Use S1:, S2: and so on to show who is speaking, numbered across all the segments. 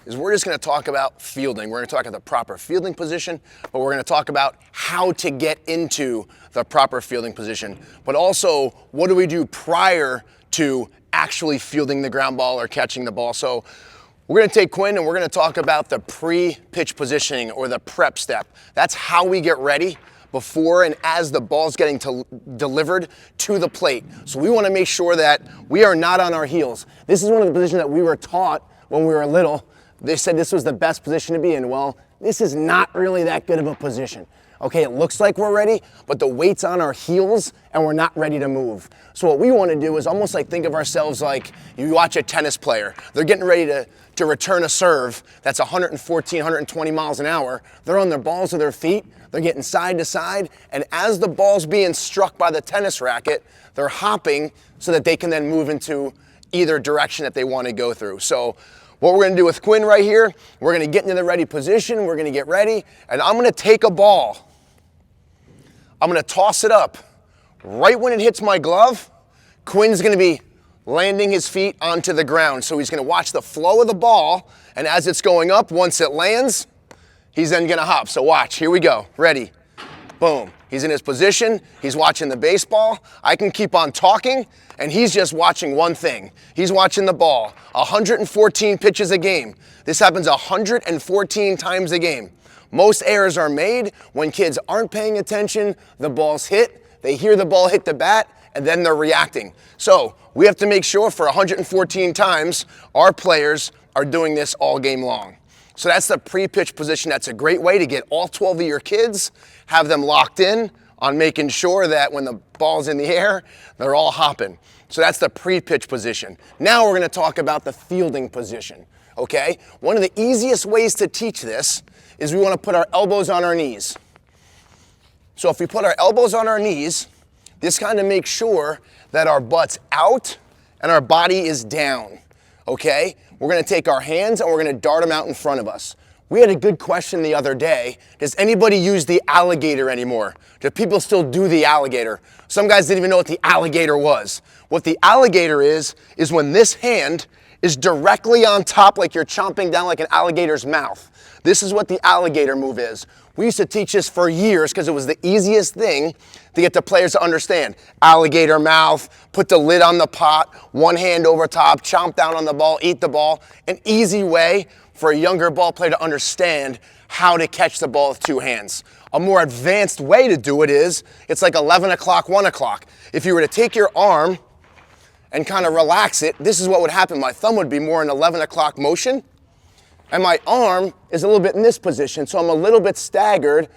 S1: is we're just going to talk about fielding. We're going to talk about the proper fielding position, but we're going to talk about how to get into the proper fielding position. But also, what do we do prior to actually fielding the ground ball or catching the ball? So we're going to take Quinn and we're going to talk about the pre-pitch positioning, or the prep step. That's how we get ready before and as the ball's getting delivered to the plate. So we want to make sure that we are not on our heels. This is one of the positions that we were taught when we were little. They said this was the best position to be in. Well, this is not really that good of a position. Okay, it looks like we're ready, but the weight's on our heels and we're not ready to move. So what we want to do is almost like think of ourselves like you watch a tennis player. They're getting ready to return a serve that's 114, 120 miles an hour. They're on their balls of their feet. They're getting side to side, and as the ball's being struck by the tennis racket, they're hopping so that they can then move into either direction that they want to go through. So what we're going to do with Quinn right here, we're going to get into the ready position, we're going to get ready, and I'm going to take a ball. I'm going to toss it up. Right when it hits my glove, Quinn's going to be landing his feet onto the ground. So he's going to watch the flow of the ball, and as it's going up, once it lands, he's then gonna hop. So watch, here we go, ready, boom. He's in his position, he's watching the baseball. I can keep on talking, and he's just watching one thing. He's watching the ball. 114 pitches a game. This happens 114 times a game. Most errors are made when kids aren't paying attention, the ball's hit, they hear the ball hit the bat, and then they're reacting. So we have to make sure for 114 times, our players are doing this all game long. So that's the pre-pitch position. That's a great way to get all 12 of your kids, have them locked in on making sure that when the ball's in the air, they're all hopping. So that's the pre-pitch position. Now we're going to talk about the fielding position, okay? One of the easiest ways to teach this is we want to put our elbows on our knees. So if we put our elbows on our knees, this kind of makes sure that our butt's out and our body is down, okay? We're going to take our hands and we're going to dart them out in front of us. We had a good question the other day. Does anybody use the alligator anymore? Do people still do the alligator? Some guys didn't even know what the alligator was. What the alligator is when this hand is directly on top, like you're chomping down like an alligator's mouth. This is what the alligator move is. We used to teach this for years because it was the easiest thing to get the players to understand. Alligator mouth, put the lid on the pot, one hand over top, chomp down on the ball, eat the ball. An easy way for a younger ball player to understand how to catch the ball with two hands. A more advanced way to do it is, it's like 11 o'clock, 1 o'clock. If you were to take your arm and kind of relax it, this is what would happen. My thumb would be more in 11 o'clock motion, and my arm is a little bit in this position, so I'm a little bit staggered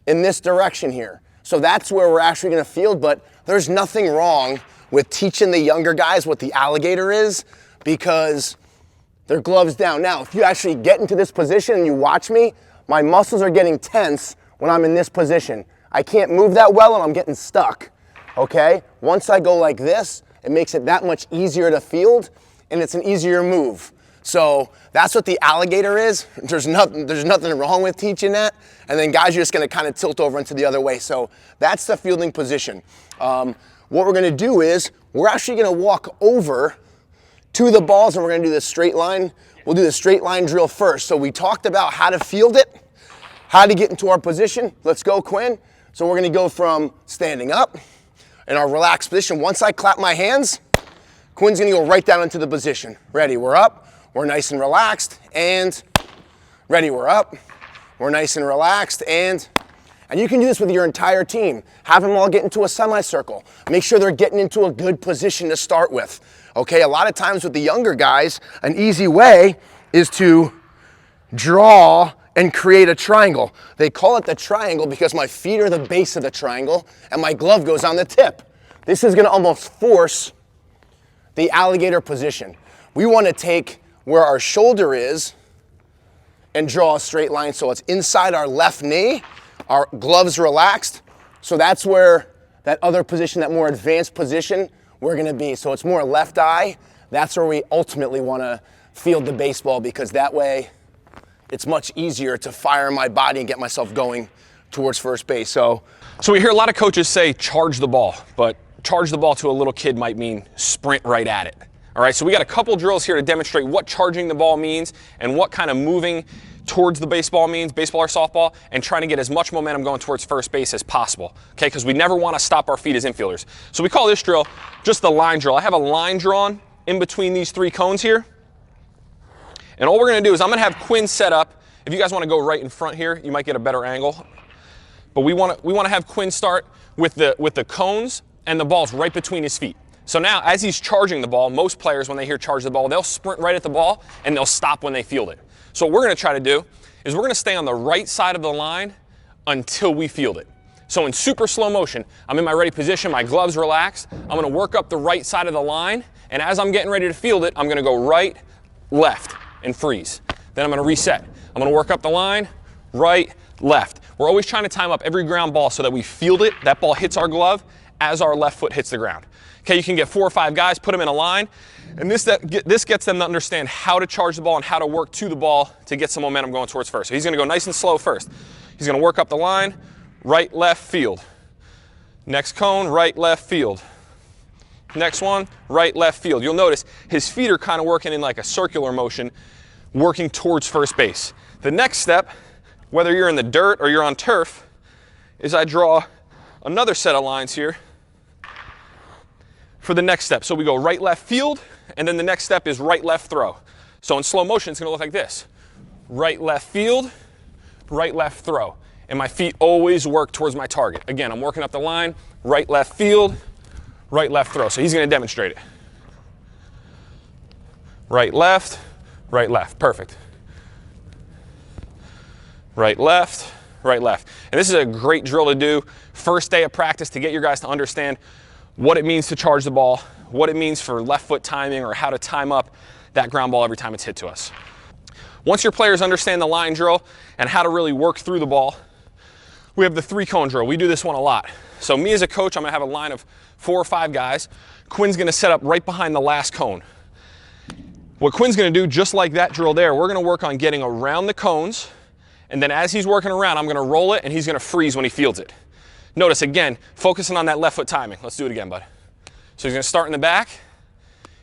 S1: in this direction here. So that's where we're actually going to field, but there's nothing wrong with teaching the younger guys what the alligator is because their gloves down. Now, if you actually get into this position and you watch me, my muscles are getting tense when I'm in this position. I can't move that well and I'm getting stuck, okay? Once I go like this, it makes it that much easier to field and it's an easier move. So that's what the alligator is. There's nothing wrong with teaching that. And then guys are just gonna kind of tilt over into the other way. So that's the fielding position. What we're gonna do is, we're actually gonna walk over to the balls and we're gonna do this straight line. We'll do the straight line drill first. So we talked about how to field it, how to get into our position. Let's go, Quinn. So we're gonna go from standing up in our relaxed position. Once I clap my hands, Quinn's gonna go right down into the position. Ready, we're up. We're nice and relaxed, and ready, we're up. We're nice and relaxed, and you can do this with your entire team. Have them all get into a semicircle. Make sure they're getting into a good position to start with. Okay, a lot of times with the younger guys, an easy way is to draw and create a triangle. They call it the triangle because my feet are the base of the triangle, and my glove goes on the tip. This is gonna almost force the alligator position. We wanna take where our shoulder is and draw a straight line so it's inside our left knee, our gloves relaxed. So that's where that other position, that more advanced position, we're gonna be. So it's more left eye. That's where we ultimately wanna field the baseball because that way it's much easier to fire my body and get myself going towards first base. So
S2: we hear a lot of coaches say charge the ball, but charge the ball to a little kid might mean sprint right at it. All right, so we got a couple drills here to demonstrate what charging the ball means and what kind of moving towards the baseball means, baseball or softball, and trying to get as much momentum going towards first base as possible, okay? Because we never want to stop our feet as infielders. So we call this drill just the line drill. I have a line drawn in between these 3 cones here. And all we're going to do is I'm going to have Quinn set up. If you guys want to go right in front here, you might get a better angle. But we want to have Quinn start with the cones and the balls right between his feet. So now, as he's charging the ball, most players, when they hear charge the ball, they'll sprint right at the ball and they'll stop when they field it. So what we're going to try to do is we're going to stay on the right side of the line until we field it. So in super slow motion, I'm in my ready position, my gloves relaxed. I'm going to work up the right side of the line, and as I'm getting ready to field it, I'm going to go right, left, and freeze. Then I'm going to reset. I'm going to work up the line, right, left. We're always trying to time up every ground ball so that we field it, that ball hits our glove as our left foot hits the ground. Okay, you can get 4 or 5 guys, put them in a line, and this gets them to understand how to charge the ball and how to work to the ball to get some momentum going towards first. So he's going to go nice and slow first. He's going to work up the line, right, left, field. Next cone, right, left, field. Next one, right, left, field. You'll notice his feet are kind of working in like a circular motion, working towards first base. The next step, whether you're in the dirt or you're on turf, is I draw another set of lines here for the next step. So we go right, left, field, and then the next step is right, left, throw. So in slow motion, it's going to look like this. Right, left, field, right, left, throw. And my feet always work towards my target. Again, I'm working up the line, right, left, field, right, left, throw. So he's going to demonstrate it. Right, left, perfect. Right, left, right, left. And this is a great drill to do first day of practice to get your guys to understand what it means to charge the ball, what it means for left foot timing, or how to time up that ground ball every time it's hit to us. Once your players understand the line drill and how to really work through the ball, we have the 3-cone drill. We do this one a lot. So me as a coach, I'm going to have a line of 4 or 5 guys. Quinn's going to set up right behind the last cone. What Quinn's going to do, just like that drill there, we're going to work on getting around the cones, and then as he's working around, I'm going to roll it, and he's going to freeze when he fields it. Notice, again, focusing on that left foot timing. Let's do it again, bud. So he's going to start in the back.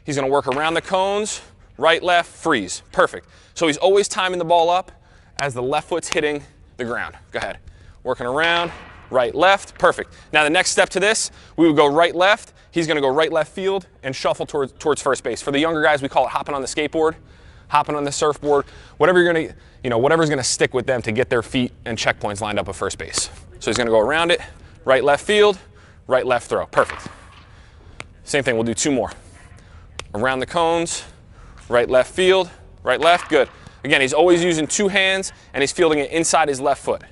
S2: He's going to work around the cones, right, left, freeze. Perfect. So he's always timing the ball up as the left foot's hitting the ground. Go ahead. Working around, right, left. Perfect. Now the next step to this, we would go right, left. He's going to go right, left field and shuffle towards first base. For the younger guys, we call it hopping on the skateboard, hopping on the surfboard, whatever you're going to, whatever's going to stick with them to get their feet and checkpoints lined up at first base. So he's going to go around it. Right, left field, right, left throw. Perfect. Same thing, we'll do 2 more. Around the cones, right, left field, right, left, good. Again, he's always using 2 hands and he's fielding it inside his left foot.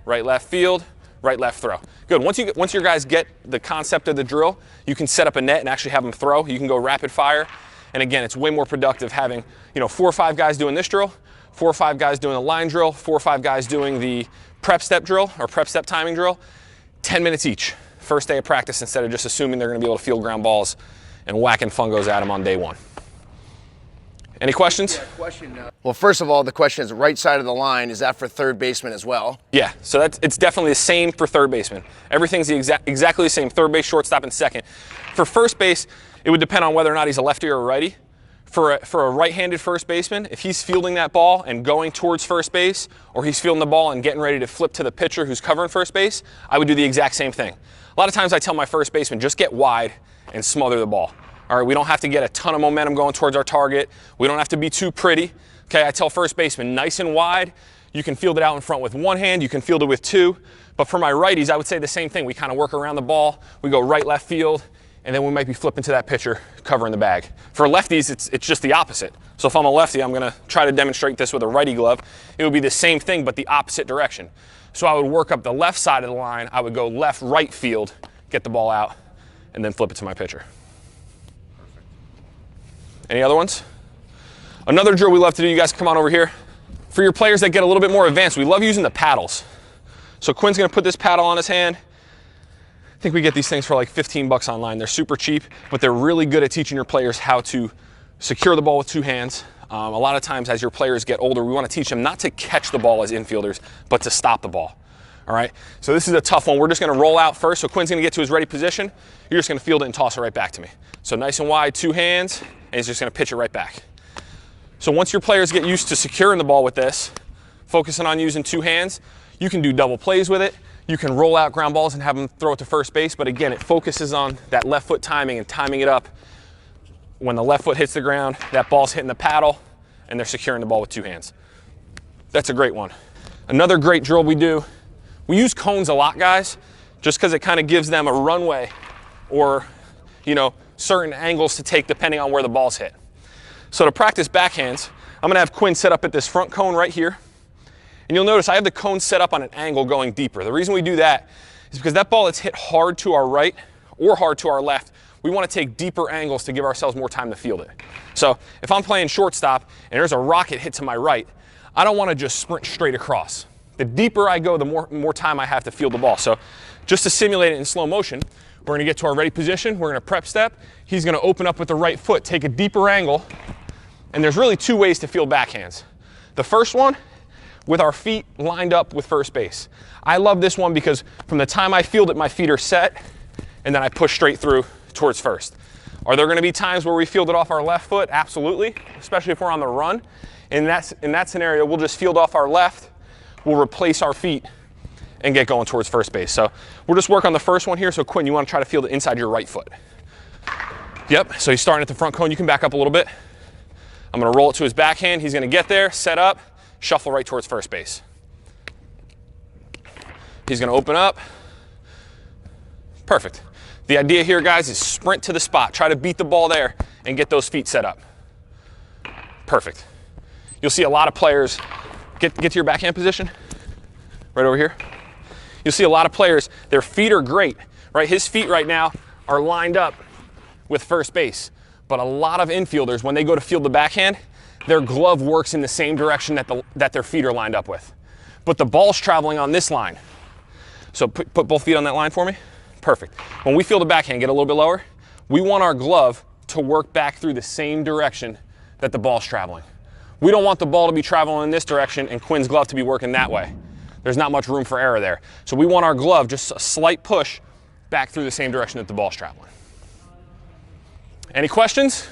S2: Right, left field, right, left throw. Good, once your guys get the concept of the drill, you can set up a net and actually have them throw. You can go rapid fire. And again, it's way more productive having 4 or 5 guys doing this drill, 4 or 5 guys doing the line drill, 4 or 5 guys doing the prep step drill or prep step timing drill. 10 minutes each, first day of practice, instead of just assuming they're going to be able to field ground balls and whacking fungos at them on day 1. Any questions?
S1: Yeah, question. Well, first of all, the question is right side of the line. Is that for third baseman as well?
S2: Yeah, so it's definitely the same for third baseman. Everything's exactly the same, third base, shortstop, and second. For first base, it would depend on whether or not he's a lefty or a righty. For a right-handed first baseman, if he's fielding that ball and going towards first base, or he's fielding the ball and getting ready to flip to the pitcher who's covering first base, I would do the exact same thing. A lot of times I tell my first baseman, just get wide and smother the ball. All right, we don't have to get a ton of momentum going towards our target. We don't have to be too pretty. Okay, I tell first baseman, nice and wide. You can field it out in front with 1 hand, you can field it with 2. But for my righties, I would say the same thing. We kind of work around the ball. We go right, left field, and then we might be flipping to that pitcher, covering the bag. For lefties, it's just the opposite. So if I'm a lefty, I'm going to try to demonstrate this with a righty glove. It would be the same thing, but the opposite direction. So I would work up the left side of the line. I would go left, right field, get the ball out, and then flip it to my pitcher. Any other ones? Another drill we love to do, you guys come on over here. For your players that get a little bit more advanced, we love using the paddles. So Quinn's going to put this paddle on his hand. I think we get these things for like 15 bucks online. They're super cheap, but they're really good at teaching your players how to secure the ball with 2 hands. A lot of times as your players get older, we want to teach them not to catch the ball as infielders, but to stop the ball. All right, so this is a tough one. We're just going to roll out first. So Quinn's going to get to his ready position. You're just going to field it and toss it right back to me. So nice and wide, 2 hands, and he's just gonna pitch it right back. So once your players get used to securing the ball with this, focusing on using two hands, you can do double plays with it. You can roll out ground balls and have them throw it to first base, but again, it focuses on that left foot timing and timing it up. When the left foot hits the ground, that ball's hitting the paddle, and they're securing the ball with two hands. That's a great one. Another great drill we do, we use cones a lot, guys, just because it kind of gives them a runway or, you know, certain angles to take depending on where the ball's hit. So to practice backhands, I'm gonna have Quinn set up at this front cone right here. And you'll notice I have the cone set up on an angle going deeper. The reason we do that is because that ball that's hit hard to our right or hard to our left, we want to take deeper angles to give ourselves more time to field it. So if I'm playing shortstop and there's a rocket hit to my right, I don't want to just sprint straight across. The deeper I go, the more time I have to field the ball. So just to simulate it in slow motion, we're going to get to our ready position. We're going to prep step. He's going to open up with the right foot, take a deeper angle. And there's really two ways to field backhands. The first one, with our feet lined up with first base. I love this one because from the time I field it, my feet are set, and then I push straight through towards first. Are there going to be times where we field it off our left foot? Absolutely, especially if we're on the run. In that scenario, we'll just field off our left, we'll replace our feet, and get going towards first base. So we'll just work on the first one here. So Quinn, you want to try to field it inside your right foot. Yep, so he's starting at the front cone. You can back up a little bit. I'm going to roll it to his backhand. He's going to get there, set up, shuffle right towards first base. He's going to open up. Perfect. The idea here, guys, is sprint to the spot. Try to beat the ball there and get those feet set up. Perfect. You'll see a lot of players, get to your backhand position, right over here. You'll see a lot of players, their feet are great, right? His feet right now are lined up with first base. But a lot of infielders, when they go to field the backhand, their glove works in the same direction that their feet are lined up with. But the ball's traveling on this line. So put both feet on that line for me. Perfect. When we field the backhand, get a little bit lower, we want our glove to work back through the same direction that the ball's traveling. We don't want the ball to be traveling in this direction and Quinn's glove to be working that way. There's not much room for error there. So we want our glove, just a slight push, back through the same direction that the ball's traveling. Any questions?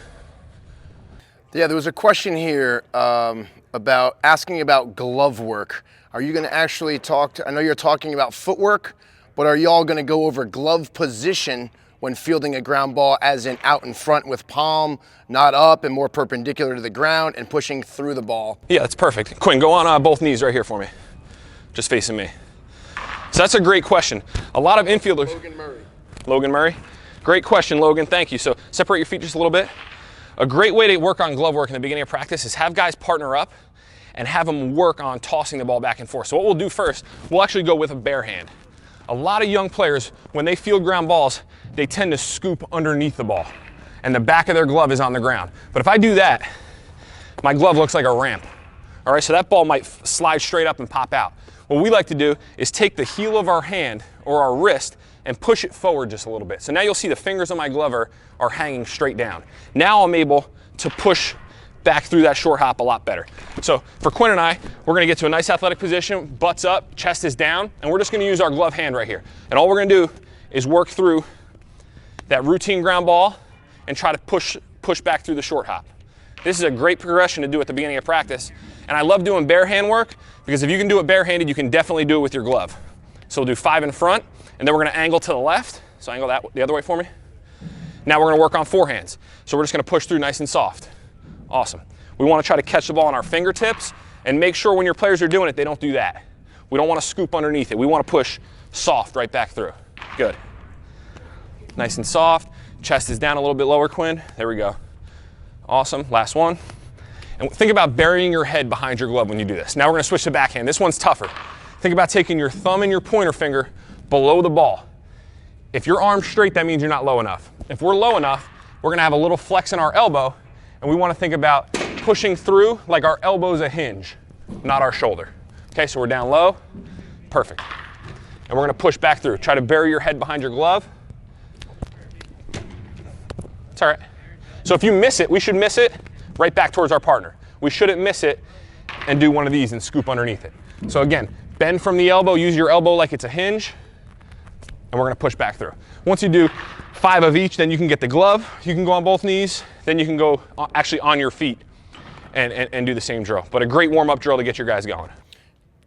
S1: Yeah, there was a question here asking about glove work. Are you going to actually I know you're talking about footwork, but are y'all going to go over glove position when fielding a ground ball, as in out in front with palm not up and more perpendicular to the ground and pushing through the ball?
S2: Yeah, that's perfect. Quinn, go on both knees right here for me. Just facing me. So that's a great question. A lot of infielders. Logan Murray? Great question, Logan. Thank you. So separate your feet just a little bit. A great way to work on glove work in the beginning of practice is have guys partner up and have them work on tossing the ball back and forth. So what we'll do first, we'll actually go with a bare hand. A lot of young players, when they field ground balls, they tend to scoop underneath the ball and the back of their glove is on the ground. But if I do that, my glove looks like a ramp. All right, so that ball might slide straight up and pop out. What we like to do is take the heel of our hand or our wrist and push it forward just a little bit. So now you'll see the fingers on my glove are hanging straight down. Now I'm able to push back through that short hop a lot better. So for Quinn and I, we're gonna get to a nice athletic position, butts up, chest is down, and we're just gonna use our glove hand right here. And all we're gonna do is work through that routine ground ball and try to push back through the short hop. This is a great progression to do at the beginning of practice. And I love doing bare hand work because if you can do it barehanded, you can definitely do it with your glove. So we'll do 5 in front, and then we're gonna angle to the left. So angle that the other way for me. Now we're gonna work on forehands. So we're just gonna push through nice and soft. Awesome. We wanna try to catch the ball on our fingertips and make sure when your players are doing it, they don't do that. We don't wanna scoop underneath it. We wanna push soft right back through. Good. Nice and soft. Chest is down a little bit lower, Quinn. There we go. Awesome. Last one. And think about burying your head behind your glove when you do this. Now we're gonna switch to backhand. This one's tougher. Think about taking your thumb and your pointer finger below the ball. If your arm's straight, that means you're not low enough. If we're low enough, we're gonna have a little flex in our elbow, and we wanna think about pushing through like our elbow's a hinge, not our shoulder. Okay, so we're down low. Perfect. And we're gonna push back through. Try to bury your head behind your glove. It's all right. So if you miss it, we should miss it right back towards our partner. We shouldn't miss it and do one of these and scoop underneath it. So again, bend from the elbow, use your elbow like it's a hinge, and we're gonna push back through. Once you do 5 of each, then you can get the glove, you can go on both knees, then you can go actually on your feet and do the same drill. But a great warm-up drill to get your guys going.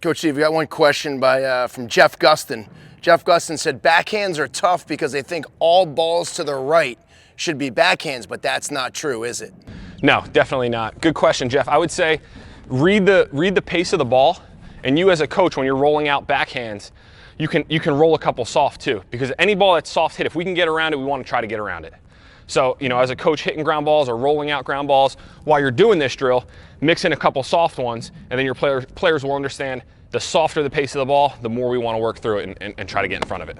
S1: Coach Steve, we got one question from Jeff Gustin. Jeff Gustin said, backhands are tough because they think all balls to the right should be backhands, but that's not true, is it?
S2: No, definitely not. Good question, Jeff. I would say read the pace of the ball, and you as a coach, when you're rolling out backhands, you can roll a couple soft too, because any ball that's soft hit, if we can get around it, we want to try to get around it. So, you know, as a coach hitting ground balls or rolling out ground balls, while you're doing this drill, mix in a couple soft ones, and then your players will understand the softer the pace of the ball, the more we want to work through it and try to get in front of it.